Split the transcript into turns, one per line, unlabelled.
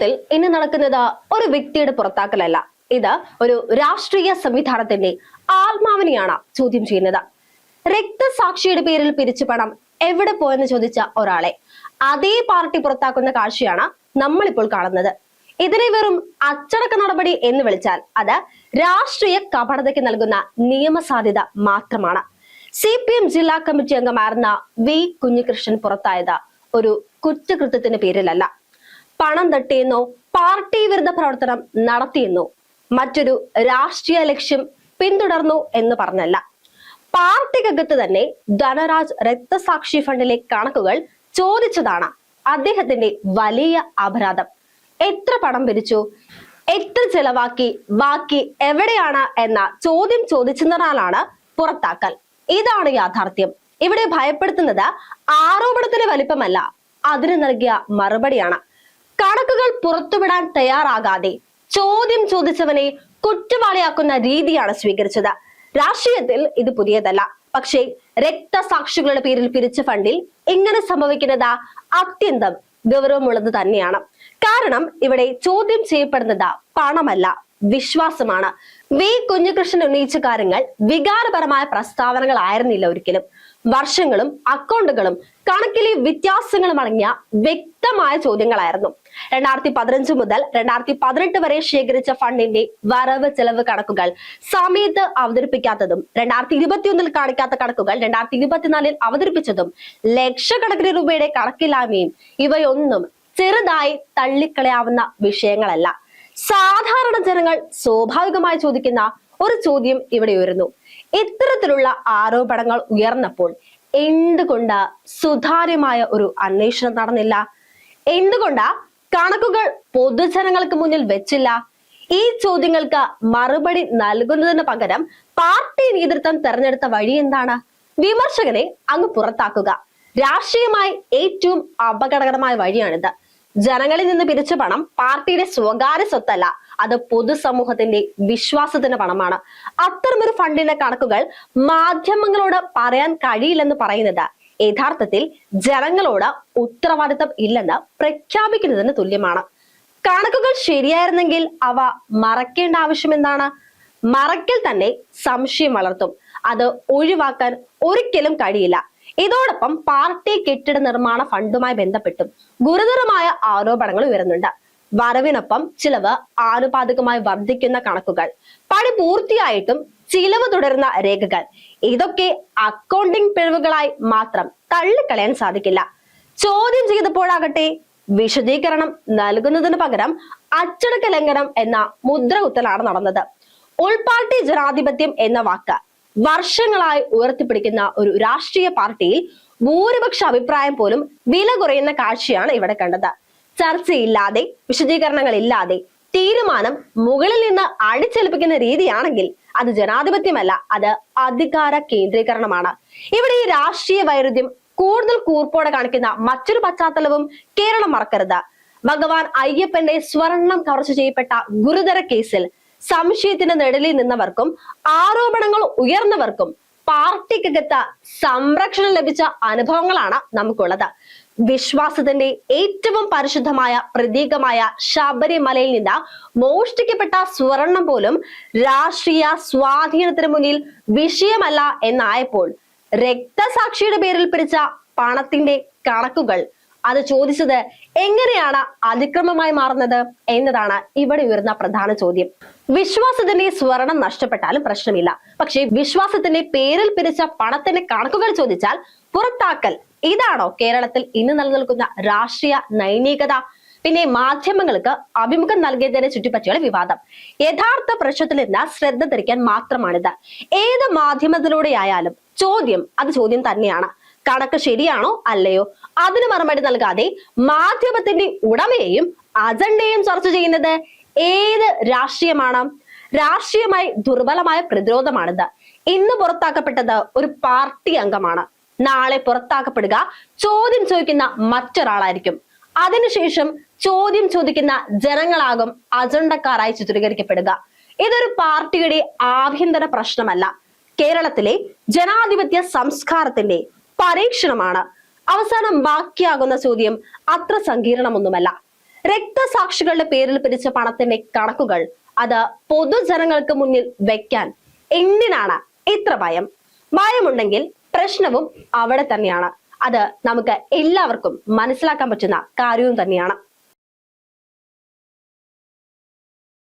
കേരളത്തിൽ ഇന്ന് നടക്കുന്നത് ഒരു വ്യക്തിയുടെ പുറത്താക്കലല്ല, ഇത് ഒരു രാഷ്ട്രീയ സംവിധാനത്തിന്റെ ആത്മാവിനെയാണ് ചോദ്യം ചെയ്യുന്നത്. രക്തസാക്ഷിയുടെ പേരിൽ പിരിച്ച പണം എവിടെ പോയെന്ന് ചോദിച്ച ഒരാളെ അതേ പാർട്ടി പുറത്താക്കുന്ന കാഴ്ചയാണ് നമ്മളിപ്പോൾ കാണുന്നത്. ഇതിനെ വെറും അച്ചടക്ക നടപടി എന്ന് വിളിച്ചാൽ അത് രാഷ്ട്രീയ കപടതയ്ക്ക് നൽകുന്ന നിയമസാധ്യത മാത്രമാണ്. CPM ജില്ലാ കമ്മിറ്റി അംഗമായിരുന്ന V കുഞ്ഞികൃഷ്ണൻ പുറത്തായത് ഒരു കുറ്റകൃത്യത്തിന് പേരിലല്ല, പണം തട്ടിയെന്നോ പാർട്ടി വിരുദ്ധ പ്രവർത്തനം നടത്തിയെന്നോ മറ്റൊരു രാഷ്ട്രീയ ലക്ഷ്യം പിന്തുടർന്നു എന്ന് പറഞ്ഞല്ല. പാർട്ടിക്കകത്ത് തന്നെ ധനരാജ് രക്തസാക്ഷി ഫണ്ടിലെ കണക്കുകൾ ചോദിച്ചതാണ് അദ്ദേഹത്തിന്റെ വലിയ അപരാധം. എത്ര പണം പിരിച്ചു, എത്ര ചെലവാക്കി, ബാക്കി എവിടെയാണ് എന്ന ചോദ്യം ചോദിച്ചതിനാലാണ് പുറത്താക്കൽ. ഇതാണ് യാഥാർത്ഥ്യം. ഇവിടെ ഭയപ്പെടുത്തുന്നത് ആരോപണത്തിന് വലിപ്പമല്ല, അതിന് നൽകിയ മറുപടിയാണ്. കണക്കുകൾ പുറത്തുവിടാൻ തയ്യാറാകാതെ ചോദ്യം ചോദിച്ചവനെ കുറ്റവാളിയാക്കുന്ന രീതിയാണ് സ്വീകരിച്ചത്. രാഷ്ട്രീയത്തിൽ ഇത് പുതിയതല്ല, പക്ഷേ രക്തസാക്ഷികളുടെ പേരിൽ പിരിച്ച ഫണ്ടിൽ ഇങ്ങനെ സംഭവിക്കുന്നത് അത്യന്തം ഗൗരവമുള്ളത് തന്നെയാണ്. കാരണം ഇവിടെ ചോദ്യം ചെയ്യപ്പെടുന്നത് പണമല്ല, വിശ്വാസമാണ്. V കുഞ്ഞികൃഷ്ണൻ ഉന്നയിച്ച കാര്യങ്ങൾ വികാരപരമായ പ്രസ്താവനകളായിരുന്നില്ല ഒരിക്കലും. വർഷങ്ങളും അക്കൗണ്ടുകളും കണക്കിലെ വ്യത്യാസങ്ങളും അടങ്ങിയ വ്യക്തമായ ചോദ്യങ്ങളായിരുന്നു. 2015 മുതൽ 2018 വരെ ശേഖരിച്ച ഫണ്ടിന്റെ വരവ് ചെലവ് കണക്കുകൾ സമയത്ത് അവതരിപ്പിക്കാത്തതും, 2021 കാണിക്കാത്ത കണക്കുകൾ 2024 അവതരിപ്പിച്ചതും, ലക്ഷക്കണക്കിന് രൂപയുടെ കണക്കില്ലായ്മയും ഇവയൊന്നും ചെറുതായി തള്ളിക്കളയാവുന്ന വിഷയങ്ങളല്ല. സാധാരണ ജനങ്ങൾ സ്വാഭാവികമായി ചോദിക്കുന്ന ഒരു ചോദ്യം ഇവിടെ ഉയരുന്നു. ഇത്തരത്തിലുള്ള ആരോപണങ്ങൾ ഉയർന്നപ്പോൾ എന്തുകൊണ്ട് സുതാര്യമായ ഒരു അന്വേഷണം നടന്നില്ല? എന്തുകൊണ്ട് കണക്കുകൾ പൊതുജനങ്ങൾക്ക് മുന്നിൽ വെച്ചില്ല? ഈ ചോദ്യങ്ങൾക്ക് മറുപടി നൽകുന്നതിന് പകരം പാർട്ടി നേതൃത്വം തെരഞ്ഞെടുത്ത വഴി എന്താണ്? വിമർശകനെ അങ്ങ് പുറത്താക്കുക. രാഷ്ട്രീയമായി ഏറ്റവും അപകടകരമായ വഴിയാണിത്. ജനങ്ങളിൽ നിന്ന് പിരിച്ച പണം പാർട്ടിയുടെ സ്വകാര്യ സ്വത്തല്ല, അത് പൊതുസമൂഹത്തിന്റെ വിശ്വാസത്തിന്റെ പണമാണ്. അത്തരമൊരു ഫണ്ടിന്റെ കണക്കുകൾ മാധ്യമങ്ങളോട് പറയാൻ കഴിയില്ലെന്ന് പറയുന്നത് യഥാർത്ഥത്തിൽ ജനങ്ങളോട് ഉത്തരവാദിത്തം ഇല്ലെന്ന് പ്രഖ്യാപിക്കുന്നതിന് തുല്യമാണ്. കണക്കുകൾ ശരിയായിരുന്നെങ്കിൽ അവ മറയ്ക്കേണ്ട ആവശ്യം എന്താണ്? മറയ്ക്കൽ തന്നെ സംശയം വളർത്തും. അത് ഒഴിവാക്കാൻ ഒരിക്കലും കഴിയില്ല. ഇതോടൊപ്പം പാർട്ടി കെട്ടിട നിർമ്മാണ ഫണ്ടുമായി ബന്ധപ്പെട്ടും ഗുരുതരമായ ആരോപണങ്ങൾ ഉയരുന്നുണ്ട്. വരവിനൊപ്പം ചിലവ് ആനുപാതികമായി വർദ്ധിക്കുന്ന കണക്കുകൾ, പണി പൂർത്തിയായിട്ടും ചിലവ് തുടരുന്ന രേഖകൾ, ഇതൊക്കെ അക്കൗണ്ടിംഗ് പിഴവുകളായി മാത്രം തള്ളിക്കളയാൻ സാധിക്കില്ല. ചോദ്യം ചെയ്തപ്പോഴാകട്ടെ വിശദീകരണം നൽകുന്നതിന് പകരം അച്ചടക്ക ലംഘനം എന്ന മുദ്ര കുത്തലാണ് നടന്നത്. ഉൾപാർട്ടി ജനാധിപത്യം എന്ന വാക്ക് വർഷങ്ങളായി ഉയർത്തിപ്പിടിക്കുന്ന ഒരു രാഷ്ട്രീയ പാർട്ടിയിൽ ഭൂരിപക്ഷ അഭിപ്രായം പോലും വില കുറയുന്ന കാഴ്ചയാണ് ഇവിടെ കണ്ടത്. ചർച്ചയില്ലാതെ, വിശദീകരണങ്ങൾ ഇല്ലാതെ തീരുമാനം മുകളിൽ നിന്ന് അടിച്ചേൽപ്പിക്കുന്ന രീതിയാണെങ്കിൽ അത് ജനാധിപത്യമല്ല, അത് അധികാര കേന്ദ്രീകരണമാണ്. ഇവിടെ ഈ രാഷ്ട്രീയ വൈരുദ്ധ്യം കൂടുതൽ കൂർപ്പോടെ കാണിക്കുന്ന മറ്റൊരു പശ്ചാത്തലവും കേരളം മറക്കരുത്. ഭഗവാൻ അയ്യപ്പന്റെ സ്വർണം കവർച്ച ചെയ്യപ്പെട്ട ഗുരുതര കേസിൽ സംശയത്തിന് നിഴലിൽ നിന്നവർക്കും ആരോപണങ്ങൾ ഉയർന്നവർക്കും പാർട്ടിക്കകത്ത് സംരക്ഷണം ലഭിച്ച അനുഭവങ്ങളാണ് നമുക്കുള്ളത്. വിശ്വാസത്തിന്റെ ഏറ്റവും പരിശുദ്ധമായ പ്രതീകമായ ശബരിമലയിൽ നിന്ന് മോഷ്ടിക്കപ്പെട്ട സ്വർണം പോലും രാഷ്ട്രീയ സ്വാധീനത്തിന് മുന്നിൽ വിഷയമല്ല എന്നായപ്പോൾ രക്തസാക്ഷിയുടെ പേരിൽ പിരിച്ച പണത്തിന്റെ കണക്കുകൾ അത് ചോദിച്ചത് എങ്ങനെയാണ് അതിക്രമമായി മാറുന്നത് എന്നതാണ് ഇവിടെ ഉയർന്ന പ്രധാന ചോദ്യം. വിശ്വാസത്തിന്റെ സ്വർണം നഷ്ടപ്പെട്ടാലും പ്രശ്നമില്ല, പക്ഷേ വിശ്വാസത്തിന്റെ പേരിൽ പിരിച്ച പണത്തിന്റെ കണക്കുകൾ ചോദിച്ചാൽ പുറത്താക്കൽ, ഇതാണോ കേരളത്തിൽ ഇന്ന് നിലനിൽക്കുന്ന രാഷ്ട്രീയ നൈതികത? പിന്നെ മാധ്യമങ്ങൾക്ക് അഭിമുഖം നൽകിയതിനെ ചുറ്റിപ്പറ്റിയുള്ള വിവാദം യഥാർത്ഥ പ്രശ്നത്തിൽ നിന്ന് ശ്രദ്ധ തിരിക്കാൻ മാത്രമാണിത്. ഏത് മാധ്യമത്തിലൂടെയായാലും അത് ചോദ്യം തന്നെയാണ്. കണക്ക് ശരിയാണോ അല്ലയോ, അതിന് മറുപടി നൽകാതെ മാധ്യമത്തിന്റെ ഉടമയെയും അജണ്ടയും ചർച്ച ചെയ്യുന്നത് ഏത് രാഷ്ട്രീയമാണ്? രാഷ്ട്രീയമായി ദുർബലമായ പ്രതിരോധമാണിത്. ഇന്ന് പുറത്താക്കപ്പെട്ടത് ഒരു പാർട്ടി അംഗമാണ്, നാളെ പുറത്താക്കപ്പെടുക ചോദ്യം ചോദിക്കുന്ന മറ്റൊരാളായിരിക്കും. അതിനുശേഷം ചോദ്യം ചോദിക്കുന്ന ജനങ്ങളാകും അജണ്ടക്കാരായി ചിത്രീകരിക്കപ്പെടുക. ഇതൊരു പാർട്ടിയുടെ ആഭ്യന്തര പ്രശ്നമല്ല, കേരളത്തിലെ ജനാധിപത്യ സംസ്കാരത്തിന്റെ പരീക്ഷണമാണ്. അവസാനം ബാക്കിയാകുന്ന ചോദ്യം അത്ര സങ്കീർണമൊന്നുമല്ല. രക്തസാക്ഷികളുടെ പേരിൽ പിരിച്ച പണത്തിന്റെ കണക്കുകൾ അത് പൊതുജനങ്ങൾക്ക് മുന്നിൽ വെക്കാൻ എന്തിനാണ് ഇത്ര ഭയം? ഭയമുണ്ടെങ്കിൽ പ്രശ്നവും അവിടെ തന്നെയാണ്. അത് നമുക്ക് എല്ലാവർക്കും മനസ്സിലാക്കാൻ പറ്റുന്ന കാര്യവും തന്നെയാണ്.